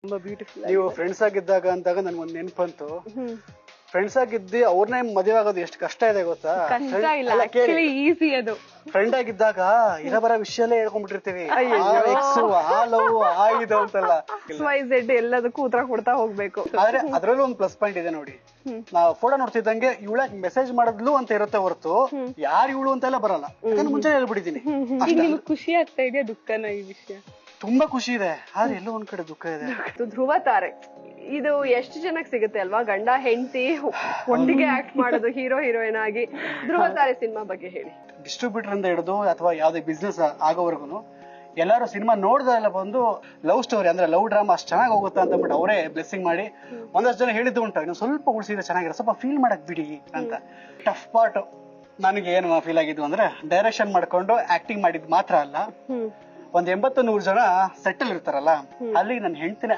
ತುಂಬಾ ಬ್ಯೂಟಿಫುಲ್. ನೀವು ಫ್ರೆಂಡ್ಸ್ ಆಗಿದ್ದಾಗ ಅಂದಾಗ ನನ್ಗೊಂದು ನೆನಪಂತು. ಫ್ರೆಂಡ್ಸ್ ಆಗಿದ್ದಿ ಅವ್ರನ್ನೇ ಮದುವೆ ಆಗೋದು ಎಷ್ಟು ಕಷ್ಟ ಇದೆ ಗೊತ್ತಾ? ಕಷ್ಟ ಇಲ್ಲ, ಆಕ್ಚುಲಿ ಈಸಿ ಅದು. ಫ್ರೆಂಡ್ ಆಗಿದ್ದಾಗ ಇರಬರ ವಿಷಯಲ್ಲೇ ಹೇಳ್ಕೊಂಡ್ಬಿಟ್ಟಿರ್ತೀವಿ, ಆ ಲವ್ ಆ ಇದು ಅಂತಲ್ಲ. XYZ ಎಲ್ಲದಕ್ಕೂ ಉತ್ತರ ಕೊಡ್ತಾ ಹೋಗ್ಬೇಕು. ಆದ್ರೆ ಅದ್ರಲ್ಲೂ ಒಂದು ಪ್ಲಸ್ ಪಾಯಿಂಟ್ ಇದೆ ನೋಡಿ. ನಾವು ಫೋಟೋ ನೋಡ್ತಿದ್ದಂಗೆ ಇವಳ ಮೆಸೇಜ್ ಮಾಡಿದ್ಲು ಅಂತ ಇರುತ್ತೆ ಹೊರತು ಯಾರು ಇವಳು ಅಂತೆಲ್ಲ ಬರಲ್ಲ. ಅದನ್ನ ಮುಂಚೆ ಹೇಳ್ಬಿಟ್ಟಿದೀನಿ. ಈಗ ನಿಮ್ಗೆ ಖುಷಿ ಆಗ್ತಾ ಇದೆಯಾ ದುಃಖನ ಈ ವಿಷಯ? ತುಂಬಾ ಖುಷಿ ಇದೆ, ಆದ್ರೆ ಎಲ್ಲೋ ಒಂದ್ ಕಡೆ ದುಃಖ ಇದೆ. ಧ್ರುವ ತಾರೆ ಇದು ಎಷ್ಟು ಜನಕ್ಕೆ ಸಿಗುತ್ತೆ ಅಲ್ವಾ, ಗಂಡ ಹೆಂಡತಿ ಒಟ್ಟಿಗೆ ಆಕ್ಟ್ ಮಾಡೋದು ಹೀರೋ ಹೀರೋಯಿನ್ ಆಗಿ. ಧ್ರುವ ತಾರೆ ಸಿನಿಮಾ ಬಗ್ಗೆ ಹೇಳಿ. ಡಿಸ್ಟ್ರಿಬ್ಯೂಟರ್ ಅಂತ ಹಿಡಿದು ಅಥವಾ ಯಾವ್ದೇ ಬಿಸ್ನೆಸ್ ಆಗೋವರೆಗೂ ಎಲ್ಲಾರು ಸಿನಿಮಾ ನೋಡ್ದಲ್ಲ ಬಂದು ಲವ್ ಸ್ಟೋರಿ ಅಂದ್ರೆ ಲವ್ ಡ್ರಾಮಾ ಅಷ್ಟು ಚೆನ್ನಾಗಿ ಹೋಗುತ್ತಾ ಅಂತ ಬಿಟ್ಟು ಅವರೇ ಬ್ಲೆಸ್ಸಿಂಗ್ ಮಾಡಿ ಒಂದಷ್ಟು ಜನ ಹೇಳಿದ್ದು ಉಂಟು, ಇನ್ನು ಸ್ವಲ್ಪ ಉಳಿಸಿದ್ರೆ ಚೆನ್ನಾಗಿರೋ, ಸ್ವಲ್ಪ ಫೀಲ್ ಮಾಡಕ್ ಬಿಡಿ ಅಂತ. ಟಫ್ ಪಾರ್ಟ್ ನನಗೆ ಏನು ಫೀಲ್ ಆಗಿದ್ದು ಅಂದ್ರೆ ಡೈರೆಕ್ಷನ್ ಮಾಡ್ಕೊಂಡು ಆಕ್ಟಿಂಗ್ ಮಾಡಿದ್ ಮಾತ್ರ ಅಲ್ಲ, ಒಂದ್ 80-100 ಜನ ಸೆಟ್ಟಲ್ ಇರ್ತಾರಲ್ಲ, ಅಲ್ಲಿ ನನ್ನ ಹೆಂಡತಿನ